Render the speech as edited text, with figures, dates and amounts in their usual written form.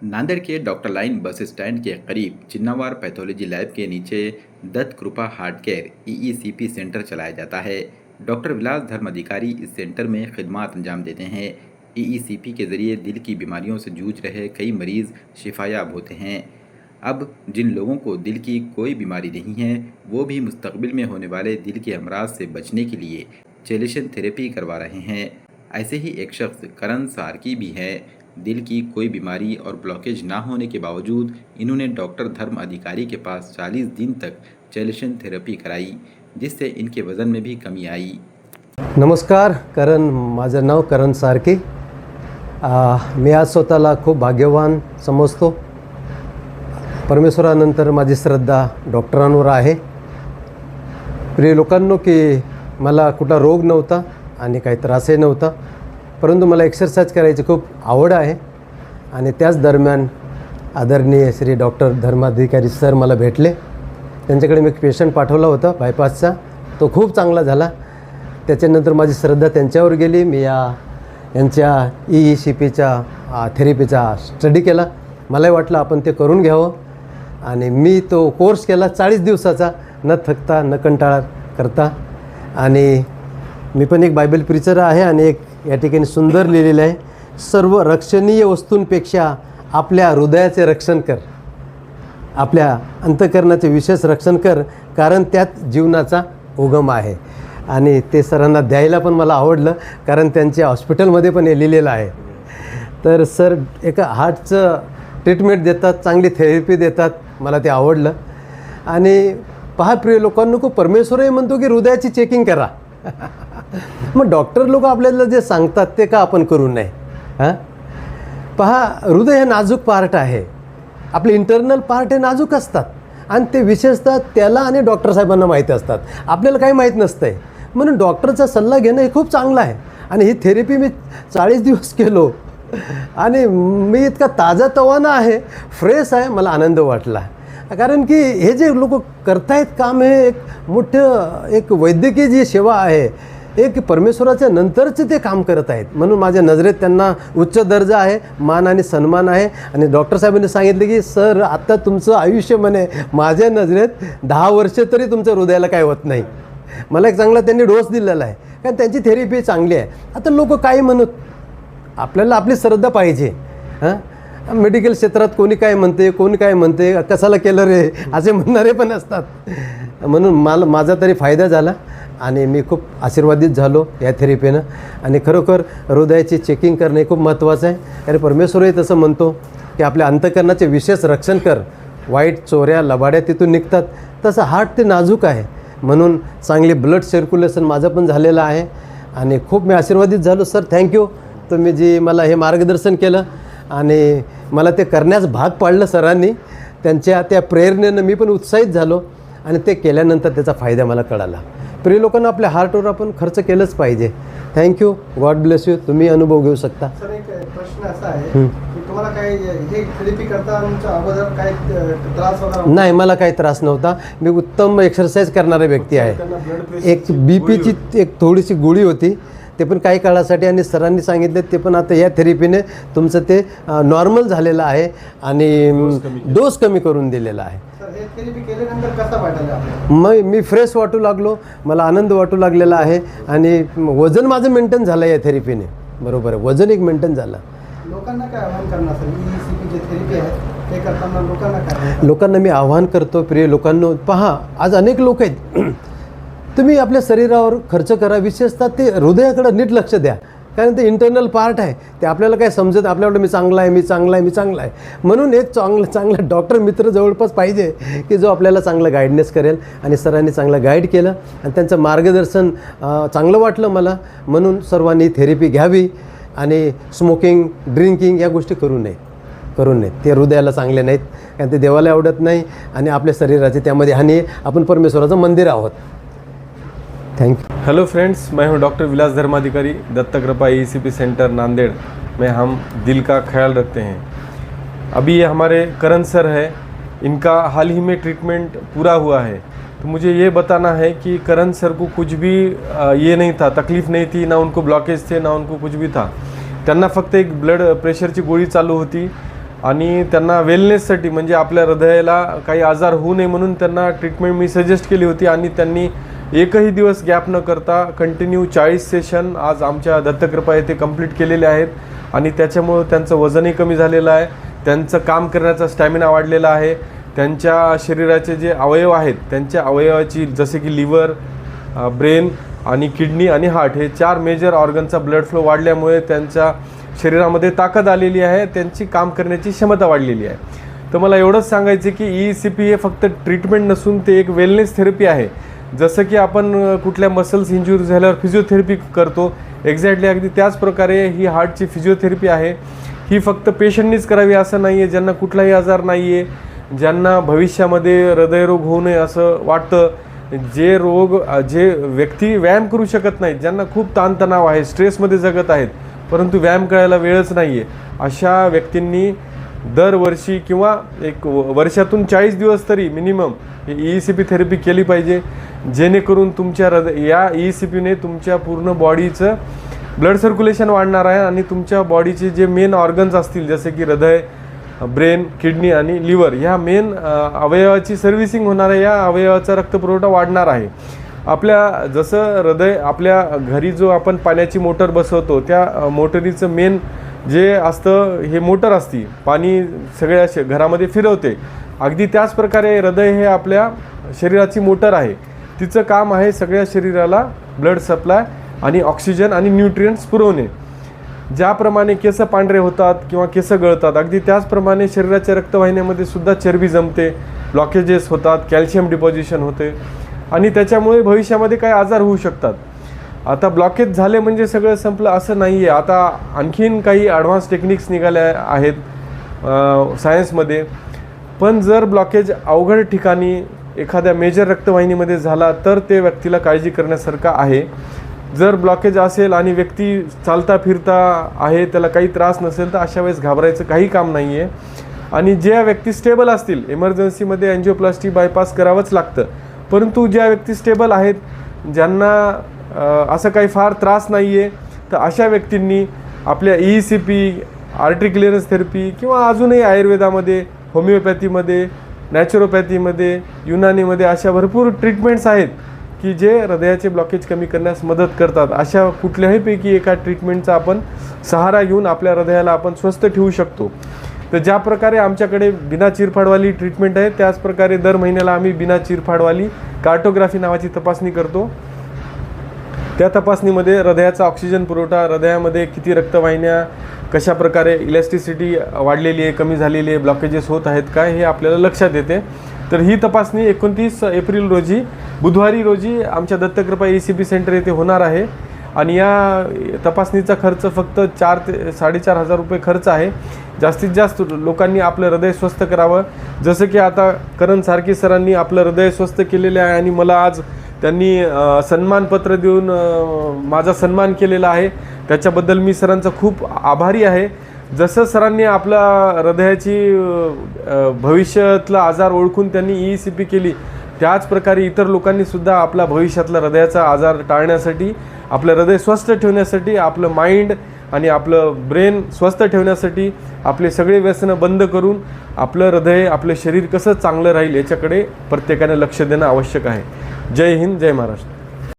नांदेड़ के doctor line bus stand के करीब चिन्नावार pathology lab के नीचे दत्त कृपा हार्ट केयर ईईसीपी सेंटर चलाया जाता है। डॉक्टर विलास धर्म अधिकारी इस सेंटर में खिदमात अंजाम देते हैं। ईईसीपी के जरिए दिल की बीमारियों से जूझ रहे कई मरीज शिफायाब होते हैं। अब जिन लोगों को दिल की कोई बीमारी नहीं है, वो भी मुस्तकबिल में होने वाले दिल के अमराज से बचने के लिए चेलेशन थेरेपी करवा रहे हैं। ऐसे ही एक शख्स करण सारकी भी है। दिल की कोई बीमारी और ब्लॉकेज ना होने के बावजूद इन्होंने डॉक्टर धर्म अधिकारी के पास 40 दिन तक चेलेशन थेरेपी कराई, जिससे इनके वजन में भी कमी आई। नमस्कार, माझं नाव करण सारकी। मी आज स्वतःला खूप भाग्यवान समजतो। परमेश्वरानंतर माझी श्रद्धा डॉक्टरांवर आहे। प्रिय लोकांनो, की मला कुठला रोग नव्हता आणि काही त्रासही नव्हता, परंतु मला एक्सरसाइज करायची खूप आवड आहे। आणि त्याच दरम्यान आदरणीय श्री डॉक्टर धर्माधिकारी सर मला भेटले। त्यांच्याकडे मी एक पेशंट पाठवला होता बायपासचा, तो खूप चांगला झाला। त्याच्यानंतर माझी श्रद्धा त्यांच्यावर गेली। मी यांच्या ईईसीपीच्या थेरपीचा स्टडी केला। मलाही वाटलं आपण ते करून घ्यावं आणि मी तो कोर्स केला 40 दिवसाचा, न थकता न कंटाळा करता। आणि मी पण एक बायबल प्रीचर आहे आणि एक या ठिकाणी सुंदर लिहिलेलं आहे, सर्व रक्षणीय वस्तूंपेक्षा आपल्या हृदयाचे रक्षण कर, आपल्या अंतःकरणाचे विशेष रक्षण कर, कारण त्यात जीवनाचा उगम आहे। आणि ते सरांना द्यायला पण मला आवडलं, कारण त्यांच्या हॉस्पिटलमध्ये पण हे लिहिलेलं आहे। तर सर एका हार्टचं ट्रीटमेंट देतात, चांगली थेरपी देतात, मला ते आवडलं। आणि पहा प्रिय लोकांनो, को परमेश्वरही म्हणतो की हृदयाची चेकिंग करा। मग डॉक्टर लोक आपल्याला जे सांगतात ते का आपण करू नये? पहा, हृदय हे नाजूक पार्ट आहे, आपले इंटरनल पार्ट हे नाजूक असतात आणि ते विशेषतः त्याला आणि डॉक्टर साहेबांना माहीत असतात, आपल्याला काही माहीत नसतं आहे। म्हणून डॉक्टरचा सल्ला घेणं हे खूप चांगलं आहे। आणि ही थेरपी मी 40 दिवस केलो आणि मी इतका ताजातवाना आहे, फ्रेश आहे, मला आनंद वाटला। कारण की हे जे लोक करतायत काम, हे एक मोठं एक वैद्यकीय जी सेवा आहे, एक परमेश्वराच्या नंतरचे ते काम करत आहेत। म्हणून माझ्या नजरेत त्यांना उच्च दर्जा आहे, मान आणि सन्मान आहे। आणि डॉक्टर साहेबांनी सांगितले की सर आता तुमचं आयुष्य म्हणे माझ्या नजरेत 10 वर्ष तरी तुमच्या हृदयाला काय होत नाही। मला एक चांगला त्यांनी डोस दिलेला आहे, कारण त्यांची थेरपी चांगली आहे। आता लोक काय म्हणत, आपल्याला आपली श्रद्धा पाहिजे। मेडिकल क्षेत्रात कोणी काय म्हणते, कोणी काय म्हणते, कशाला केलं रे असे म्हणणारे पण असतात। म्हणून माझा तरी फायदा झाला आणि मी खूप आशीर्वादित झालो या थेरपीनं। आणि खरोखर हृदयाची चेकिंग करणे खूप महत्त्वाचं आहे, कारण परमेश्वरही तसं म्हणतो की आपल्या अंतःकरणाचे विशेष रक्षण कर, वाईट चोऱ्या लबाड्या तिथून निघतात। तसं हार्ट ते नाजूक आहे, म्हणून चांगली ब्लड सर्क्युलेशन माझं पण झालेलं आहे आणि खूप मी आशीर्वादित झालो। सर थँक्यू, तुम्ही जी मला हे मार्गदर्शन केलं आणि मला ते करण्यास भाग पाडलं सरांनी। त्यांच्या त्या प्रेरणेनं मी पण उत्साहित झालो आणि ते केल्यानंतर त्याचा फायदा मला कळाला। प्रिय लोकांना, आपल्या हार्टवर आपण खर्च केलंच पाहिजे। Thank you, God bless you. तुम्ही अनुभव घेऊ शकता। सर एक प्रश्न असा आहे की तुम्हाला काय हे थेरपी करताना अगोदर काय त्रास वगैरे? नाही, मला काही त्रास नव्हता। मी उत्तम एक्सरसाइज करणारे व्यक्ती आहे। एक बीपीची एक थोडीशी गोळी होती, ते पण काही काळासाठी, आणि सरांनी सांगितले ते पण आता या थेरपीने तुमचं ते नॉर्मल झालेलं आहे आणि डोस कमी करून दिलेला आहे। हे थेरपी केल्यानंतर कसं वाटलं आपल्याला? मी फ्रेश वाटू लागलो, मला आनंद वाटू लागलेला आहे आणि वजन माझं मेंटेन झालं या थेरपीने। बरोबर आहे, वजन एक मेंटेन झालं। लोकांना काय आव्हान करणार सर, ईईसीपी जे थेरपी आहे ते करताना लोकांना मी आव्हान करतो, प्रिय लोकांनो, पहा आज अनेक लोक आहेत, तुम्ही आपल्या शरीरावर खर्च करा, विशेषतः ते हृदयाकडे नीट लक्ष द्या, कारण ते इंटरनल पार्ट आहे, ते आपल्याला काय समजत, आपल्याला मी चांगला आहे, मी चांगला आहे, मी चांगला आहे। म्हणून एक चांगला डॉक्टर मित्र जवळपास पाहिजे की जो आपल्याला चांगलं गाईडनेस करेल। आणि सरांनी चांगलं गाईड केलं आणि त्यांचं मार्गदर्शन चांगलं वाटलं मला। म्हणून सर्वांनी थेरपी घ्यावी आणि स्मोकिंग, ड्रिंकिंग या गोष्टी करू नयेत। ते हृदयाला चांगले नाहीत, कारण ते देवाला आवडत नाही आणि आपल्या शरीराची त्यामध्ये हानी आहे। आपण परमेश्वराचं मंदिर आहोत। Thank you. हेलो फ्रेंड्स, मैं हूं डॉक्टर विलास धर्माधिकारी, दत्त कृपा ईईसीपी सेंटर नांदेड़ में हम दिल का ख्याल रखते हैं। अभी ये हमारे करण सर है, इनका हाल ही में ट्रीटमेंट पूरा हुआ है। तो मुझे ये बताना है कि करण सर को कुछ भी ये नहीं था, तकलीफ़ नहीं थी, ना उनको ब्लॉकेज थे, ना उनको कुछ भी था। त्यांना फक्त एक ब्लड प्रेशरची गोळी चालू होती आणि त्यांना वेलनेससाठी म्हणजे आपल्या हृदयाला काही आजार होऊ नये म्हणून त्यांना ट्रीटमेंट मी सजेस्ट केली होती आणि त्यांनी एकही दिवस गॅप न करता कंटिन्यू 40 सेशन आज आमच्या दत्तकृपा येथे कंप्लीट केलेले आहेत आणि त्याच्यामुळं त्यांचं वजनही कमी झालेलं आहे, त्यांचं काम करण्याचा स्टॅमिना वाढलेला आहे, त्यांच्या शरीराचे जे अवयव आहेत त्यांच्या अवयवाची जसे की लिव्हर, ब्रेन आणि किडनी आणि हार्ट हे 4 मेजर ऑर्गनचा ब्लड फ्लो वाढल्यामुळे त्यांच्या शरीरामध्ये ताकद आलेली आहे, त्यांची काम करण्याची क्षमता वाढलेली आहे. तर मला एवढंच सांगायचं की ECP हे फक्त ट्रीटमेंट नसून ते एक वेलनेस थेरपी आहे. जसं की आपण कुठल्या मसल्स इंज्युरी झाल्यावर फिजिओथेरपी करतो, एक्झॅक्टली अगदी त्याच प्रकारे ही हार्टची फिजिओथेरपी आहे. ही फक्त पेशंटनीच करावी असं नाही आहे. ज्यांना कुठलाही आजार नाही आहे, ज्यांना भविष्यामध्ये हृदयरोग होऊ नये असं वाटतं, जे व्यक्ती व्यायाम करू शकत नाहीत, ज्यांना खूप ताणतणाव आहे, स्ट्रेसमध्ये जगत आहेत परंतु व्यायाम करायला वेळच नाही आहे, अशा व्यक्तींनी दरवर्षी किंवा एक वर्षातून 40 दिवस तरी मिनिमम ECP थेरपी केली पाहिजे, जेणेकरून तुमच्या या ECPने तुमच्या पूर्ण बॉडीचं ब्लड सर्क्युलेशन वाढणार आहे आणि तुमच्या बॉडीचे जे मेन ऑर्गन्स असतील जसे की हृदय, ब्रेन, किडनी आणि लिव्हर ह्या मेन अवयवाची सर्व्हिसिंग होणार आहे, या अवयवाचा रक्तपुरवठा वाढणार आहे. आपल्या जसं हृदय आपल्या घरी जो आपण पाण्याची मोटर बसवतो त्या मोटरीचं मेन जे असतं हे मोटर असती, पाणी सगळ्या घरामध्ये फिरवते. अगदी त्याच प्रकारे हृदय हे आपल्या शरीराची मोटर आहे. तिचं काम आहे सगळ्या शरीराला ब्लड सप्लाय आणि ऑक्सिजन आणि न्यूट्रिएंट्स पुरवणे. ज्याप्रमाणे केस पांढरे होतात किंवा केस गळतात, अगदी त्याचप्रमाणे शरीराच्या रक्तवाहिन्यामध्ये सुद्धा चरबी जमते, ब्लॉकेजेस होतात, कॅल्शियम डिपॉझिशन होते आणि त्याच्यामुळे भविष्यामध्ये काही आजार होऊ शकतात. आता ब्लॉकेज झाले म्हणजे सगळं संपलं असं नाही आहे. आता आणखीन काही ॲडव्हान्स टेक्निक्स निघाल्या आहेत सायन्समध्ये. पण जर ब्लॉकेज अवघड ठिकाणी एखाद्या मेजर रक्तवाहिनीमध्ये झाला तर ते व्यक्तीला काळजी करण्यासारखं आहे. जर ब्लॉकेज असेल आणि व्यक्ती चालता फिरता आहे, त्याला काही त्रास नसेल तर अशा वेळेस घाबरायचं काही काम नाही आहे. आणि ज्या व्यक्ती स्टेबल असतील, इमर्जन्सीमध्ये एन्जिओप्लास्टी बायपास करावंच लागतं, परंतु ज्या व्यक्ती स्टेबल आहेत, ज्यांना असं काही फार त्रास नाही आहे, तर अशा व्यक्तींनी आपल्या ECP, आर्टरी क्लिअरन्स थेरपी किंवा अजूनही आयुर्वेदामध्ये, होमिओपॅथीमध्ये, नॅचरोपॅथीमध्ये, युनानीमध्ये अशा भरपूर ट्रीटमेंट्स आहेत की जे हृदयाचे ब्लॉकेज कमी करण्यास मदत करतात. अशा कुठल्याहीपैकी एका ट्रीटमेंटचा आपण सहारा घेऊन आपल्या हृदयाला आपण स्वस्थ ठेवू शकतो. तर ज्या प्रकारे आमच्याकडे बिना चिरफाडवाली ट्रीटमेंट आहे, त्याच प्रकारे दर महिन्याला आम्ही बिना चिरफाडवाली कार्टोग्राफी नावाची तपासणी करतो. त्या तपासणीमध्ये हृदयाचा ऑक्सिजन पुरवठा, हृदयामध्ये किती रक्तवाहिन्या, कशा प्रकारे इलॅस्टिसिटी वाढलेली आहे, कमी झालेली आहे, ब्लॉकेजेस होत आहेत काय, हे आपल्याला लक्षात येते. तर ही तपासणी 29 एप्रिल रोजी बुधवारी रोजी आमच्या दत्तकृपा ECP सेंटर येथे होणार आहे आणि या तपासणीचा खर्च फक्त 4 ते 4,500 रुपये खर्च आहे. जास्तीत जास्त लोकांनी आपलं हृदय स्वस्थ करावं. जसं की आता करण सारकी सरांनी आपलं हृदय स्वस्थ केलेले आहे आणि मला आज त्यांनी सन्मानपत्र देऊन माझा सन्मान केलेला आहे. त्याच्याबद्दल मी सरांचा खूप आभारी आहे. जसं सरांनी आपला हृदयाची भविष्यातला आजार ओळखून त्यांनी ECP केली, त्याच प्रकारे इतर लोकांनी सुद्धा आपला भविष्यातला हृदयाचा आजार टाळण्यासाठी, आपलं हृदय स्वस्थ ठेवण्यासाठी, आपलं माइंड आणि आपलं ब्रेन स्वस्थ ठेवण्यासाठी आपले सगळे व्यसनं बंद करून आपलं हृदय, आपलं शरीर कसं चांगलं राहील याच्याकडे प्रत्येकाने लक्ष देणं आवश्यक आहे. जय हिंद, जय महाराष्ट्र.